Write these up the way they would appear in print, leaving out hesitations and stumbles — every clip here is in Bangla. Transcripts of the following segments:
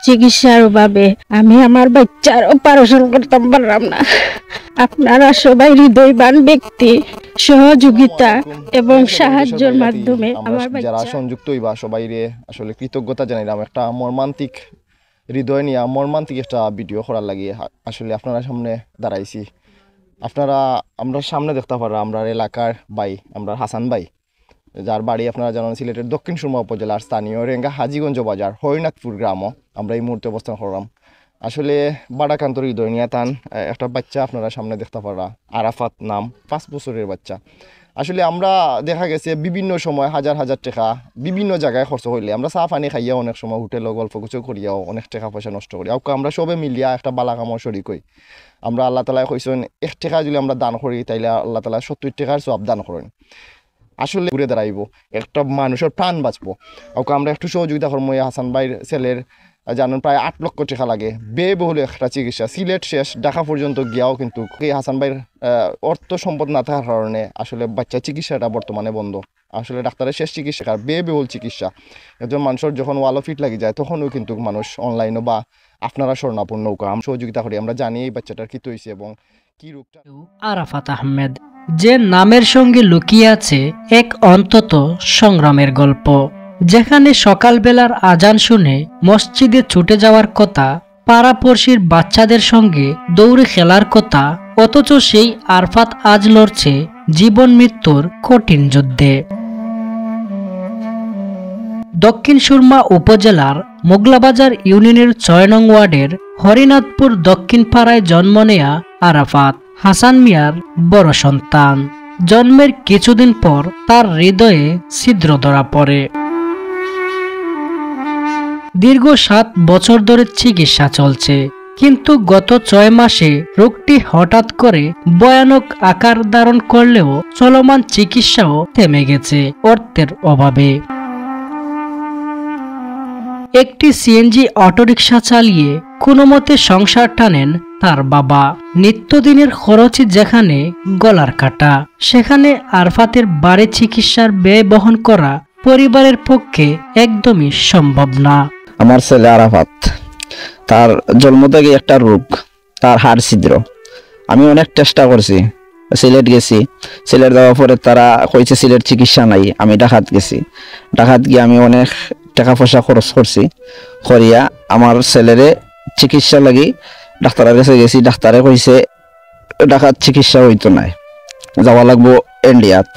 চিকিৎসার অভাবে আমি আমার বাচ্চার অপারেশন করতে পারলাম না। আপনারা সবাই হৃদয়বান ব্যক্তি সহযোগিতা এবং সাহায্যের মাধ্যমে আমার যারা বাচ্চা সংযুক্ত হইবা সবাইরে আসলে কৃতজ্ঞতা জানাইলাম। একটা মর্মান্তিক হৃদয় নিয়ে মর্মান্তিক একটা ভিডিও করার লাগিয়ে আসলে আপনারা সামনে দাঁড়াইছি। আপনারা আমরা সামনে দেখতে পারা আমরা এলাকার ভাই, আমরা হাসান ভাই, যার বাড়ি আপনারা জানেন সিলেটের দক্ষিণ সুরমা উপজেলার স্থানীয় রেঙ্গা হাজিগঞ্জ বাজার হরিনাথপুর গ্রামও আমরা এই মুহূর্তে অবস্থান করলাম। আসলে বাড়াকান্তর হৃদয় নিয়ে তান একটা বাচ্চা আপনারা সামনে দেখতে পারা, আরাফাত নাম, 5 বছরের বাচ্চা। আসলে আমরা দেখা গেছে বিভিন্ন সময় হাজার হাজার টাকা বিভিন্ন জায়গায় খরচ হইলে আমরা চা পানি খাইয়া অনেক সময় হোটেলও গল্প গুছো করিয়াও অনেক টাকা পয়সা নষ্ট করি। আমরা সবে মিলিয়া একটা বালা কামর শরিক হই। আমরা আল্লাহ তালা কইছেন 1 টাকা যদি আমরা দান করি তাইলে আল্লাহ তালা 70 টাকার সব দান করেন। আসলে ঘুরে দাঁড়াইব, একটা মানুষের প্রাণ বাঁচবো। আমরা একটু সহযোগিতা করবো। হাসান ভাইয়ের ছেলের জানেন প্রায় 8 লক্ষ টাকা লাগে, ব্যয়বহুল একটা চিকিৎসা। সিলেট শেষ ঢাকা পর্যন্ত গিয়াও কিন্তু এই হাসান ভাইয়ের অর্থ সম্পদ না থাকার কারণে আসলে বাচ্চা চিকিৎসাটা বর্তমানে বন্ধ। আসলে ডাক্তারের শেষ চিকিৎসা আর ব্যয়বহুল চিকিৎসা। একজন মানুষের যখন ওয়ালো ফিট লাগি যায় তখনও কিন্তু মানুষ অনলাইনে বা আপনারা স্বর্ণাপন্ন নৌকা আমরা সহযোগিতা করি। আমরা জানি এই বাচ্চাটার কী হয়েছে এবং কি রোগটা। আরাফাত আহমেদ, যে নামের সঙ্গে লুকিয়ে আছে এক অন্তত সংগ্রামের গল্প। যেখানে সকালবেলার আজান শুনে মসজিদে ছুটে যাওয়ার কথা, পাড়াপড়শির বাচ্চাদের সঙ্গে দৌড়ে খেলার কথা, অথচ সেই আরাফাত আজ লড়ছে জীবন মৃত্যুর কঠিন যুদ্ধে। দক্ষিণ সুরমা উপজেলার মোগলাবাজার ইউনিয়নের 6 নং ওয়ার্ডের হরিনাথপুর দক্ষিণ পাড়ায় জন্ম নেয়া আরাফাত হাসান মিয়ার বড় সন্তান। জন্মের কিছুদিন পর তার হৃদয়ে ছিদ্র ধরা পড়ে। দীর্ঘ 7 বছর ধরে চিকিৎসা চলছে, কিন্তু গত 6 মাসে রোগটি হঠাৎ করে ভয়ানক আকার ধারণ করলেও চলমান চিকিৎসাও থেমে গেছে অর্থের অভাবে। একটি সিএনজি অটোরিকশা চালিয়ে কোনো মতে সংসার টানেন তার বাবা। নিত্যদিনের খরচই যেখানে গলার কাটা, সেখানে আরাফাতের বাড়ি চিকিৎসার ব্যয় বহন করা পরিবারের পক্ষে একদমই সম্ভব না। আমার ছেলে আরাফাত, তার জন্ম থেকে একটা রোগ, তার হাড় ছিদ্র। আমি অনেক চেষ্টা করছি, সিলেট গেছি, সিলেট যাওয়ার পরে তারা কইছে সিলেট চিকিৎসা নাই। আমি ঢাকাত গেছি, ঢাকাত গিয়ে আমি অনেক টাকা পয়সা খরচ করছি। করিয়া আমার ছেলেরে চিকিৎসা লাগি ডাক্তারের কাছে গেছি। ডাক্তারে কইছে ঢাকাত চিকিৎসা হইতো নাই, যাওয়া লাগবো ইন্ডিয়াত।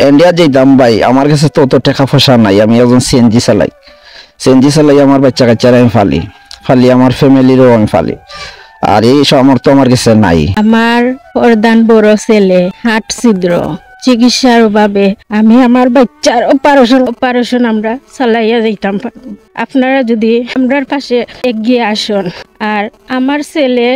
ইন্ডিয়াত যেতাম ভাই, আমার কাছে তো অত টাকা পয়সা নাই। আমি একজন সিএনজি চালাই আমার বাচ্চা কাচ্চারা আমি ফালি আমার ফ্যামিলিরও আমি ফালি, আর এই সামর্থ্য আমার কাছে নাই। আমার প্রধান বড় ছেলে হার্ট ছিদ্র, চিকিৎসার অভাবে আমি আমার বাচ্চার অপারেশন আমরা চালাইয়া যাইতাম। আপনারা যদি আমরার পাশে এগিয়ে আসুন। আর আমার ছেলে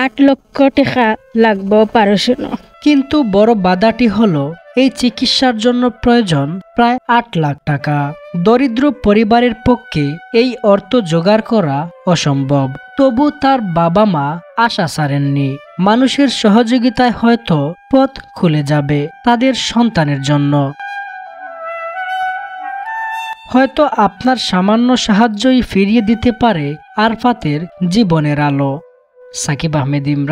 8 লক্ষ টাকা লাগবে অপারেশনও। কিন্তু বড় বাধাটি হলো এই চিকিৎসার জন্য প্রয়োজন প্রায় 8 লাখ টাকা। দরিদ্র পরিবারের পক্ষে এই অর্থ জোগাড় করা অসম্ভব। তবু তার বাবা মা আশা ছাড়েননি, মানুষের সহযোগিতায় হয়তো পথ খুলে যাবে তাদের সন্তানের জন্য। হয়তো আপনার সামান্য সাহায্যই ফিরিয়ে দিতে পারে আরাফাতের জীবনের আলো। সাকিব আহমেদ ইমরান।